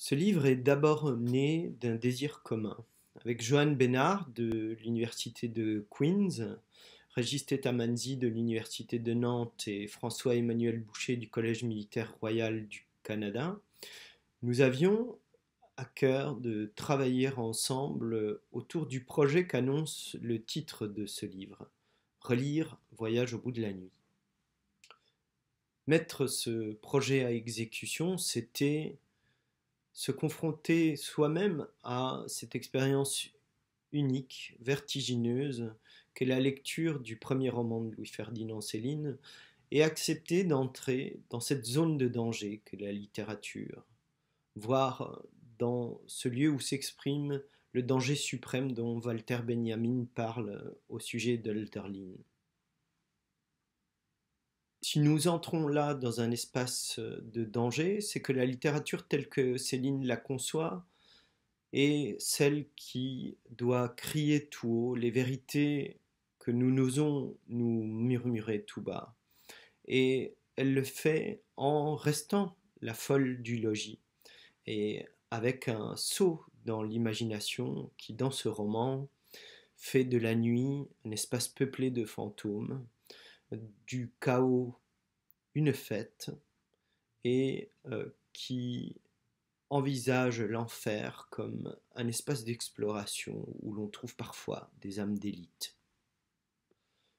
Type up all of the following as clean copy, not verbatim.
Ce livre est d'abord né d'un désir commun. Avec Johan Bénard de l'Université de Queen's, Régis Tetamanzi de l'Université de Nantes et François-Emmanuel Boucher du Collège militaire royal du Canada, nous avions à cœur de travailler ensemble autour du projet qu'annonce le titre de ce livre, Relire Voyage au bout de la nuit. Mettre ce projet à exécution, c'était se confronter soi-même à cette expérience unique, vertigineuse, qu'est la lecture du premier roman de Louis-Ferdinand Céline, et accepter d'entrer dans cette zone de danger qu'est la littérature, voire dans ce lieu où s'exprime le danger suprême dont Walter Benjamin parle au sujet d'Hölderlin. Si nous entrons là dans un espace de danger, c'est que la littérature telle que Céline la conçoit est celle qui doit crier tout haut les vérités que nous n'osons nous murmurer tout bas. Et elle le fait en restant la folle du logis et avec un saut dans l'imagination qui, dans ce roman, fait de la nuit un espace peuplé de fantômes, du chaos une fête et qui envisage l'enfer comme un espace d'exploration où l'on trouve parfois des âmes d'élite.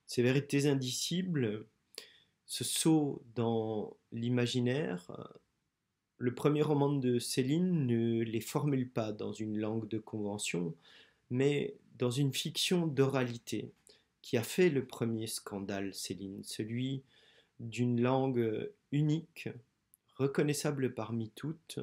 Ces vérités indicibles, ce saut dans l'imaginaire, le premier roman de Céline ne les formule pas dans une langue de convention, mais dans une fiction d'oralité qui a fait le premier scandale Céline, celui d'une langue unique, reconnaissable parmi toutes,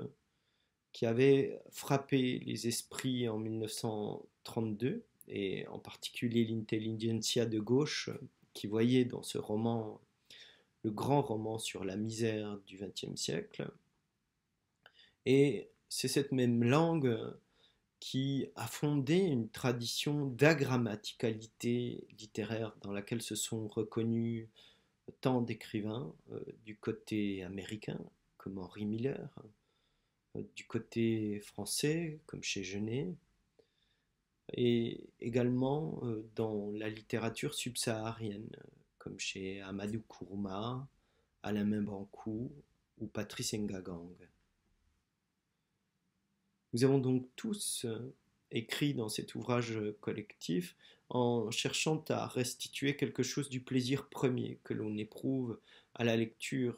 qui avait frappé les esprits en 1932, et en particulier l'intelligentsia de gauche, qui voyait dans ce roman le grand roman sur la misère du XXe siècle. Et c'est cette même langue qui a fondé une tradition d'agrammaticalité littéraire dans laquelle se sont reconnus tant d'écrivains du côté américain, comme Henry Miller, du côté français, comme chez Genet, et également dans la littérature subsaharienne, comme chez Amadou Kourouma, Alain Membrancou ou Patrice Ngagang. Nous avons donc tous écrit dans cet ouvrage collectif en cherchant à restituer quelque chose du plaisir premier que l'on éprouve à la lecture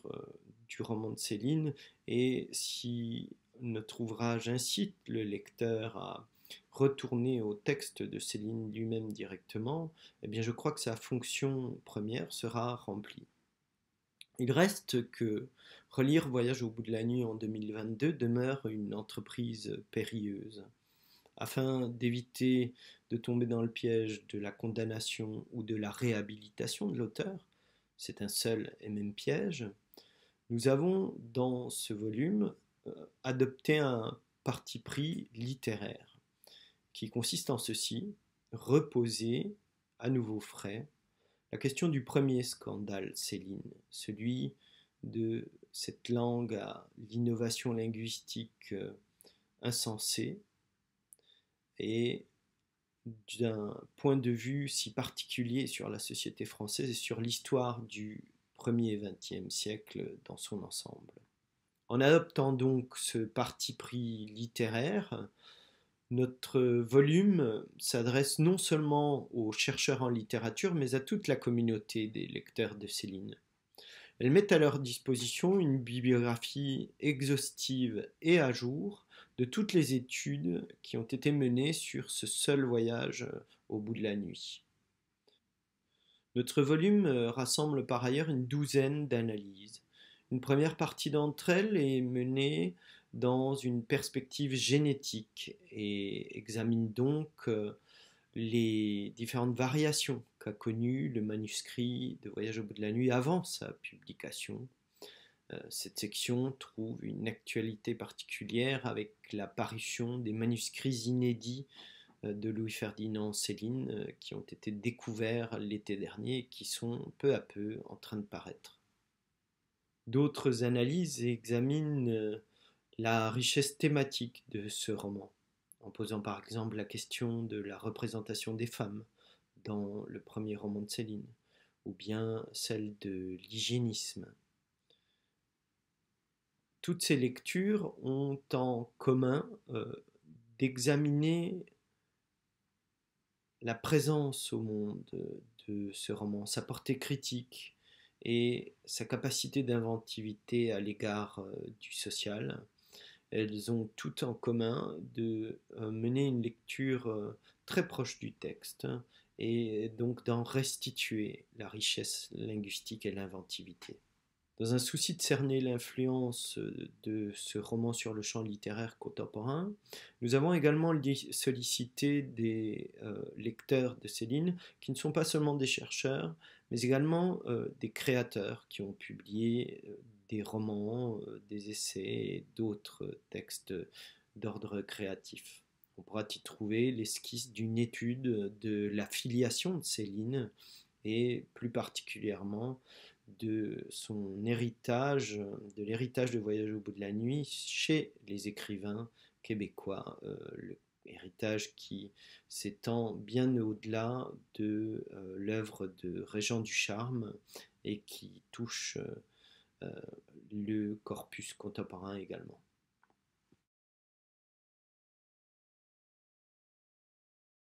du roman de Céline, et si notre ouvrage incite le lecteur à retourner au texte de Céline lui-même directement, eh bien je crois que sa fonction première sera remplie. Il reste que relire Voyage au bout de la nuit en 2022 demeure une entreprise périlleuse. Afin d'éviter de tomber dans le piège de la condamnation ou de la réhabilitation de l'auteur, c'est un seul et même piège, nous avons dans ce volume adopté un parti pris littéraire qui consiste en ceci: reposer, à nouveau frais, la question du premier scandale Céline, celui de cette langue à l'innovation linguistique insensée, et d'un point de vue si particulier sur la société française et sur l'histoire du 1er et 20e siècle dans son ensemble. En adoptant donc ce parti pris littéraire, notre volume s'adresse non seulement aux chercheurs en littérature, mais à toute la communauté des lecteurs de Céline. Elle met à leur disposition une bibliographie exhaustive et à jour de toutes les études qui ont été menées sur ce seul voyage au bout de la nuit. Notre volume rassemble par ailleurs une douzaine d'analyses. Une première partie d'entre elles est menée dans une perspective génétique et examine donc les différentes variations qu'a connues le manuscrit de Voyage au bout de la nuit avant sa publication. Cette section trouve une actualité particulière avec la parution des manuscrits inédits de Louis-Ferdinand Céline qui ont été découverts l'été dernier et qui sont peu à peu en train de paraître. D'autres analyses examinent la richesse thématique de ce roman, en posant par exemple la question de la représentation des femmes dans le premier roman de Céline, ou bien celle de l'hygiénisme. Toutes ces lectures ont en commun d'examiner la présence au monde de ce roman, sa portée critique et sa capacité d'inventivité à l'égard du social. Elles ont tout en commun de mener une lecture très proche du texte et donc d'en restituer la richesse linguistique et l'inventivité. Dans un souci de cerner l'influence de ce roman sur le champ littéraire contemporain, nous avons également sollicité des lecteurs de Céline qui ne sont pas seulement des chercheurs, mais également des créateurs qui ont publié des romans, des essais et d'autres textes d'ordre créatif. On pourra y trouver l'esquisse d'une étude de la filiation de Céline et plus particulièrement de son héritage, de l'héritage de Voyage au bout de la nuit chez les écrivains québécois, héritage qui s'étend bien au-delà de l'œuvre de Régent Ducharme et qui touche le corpus contemporain également.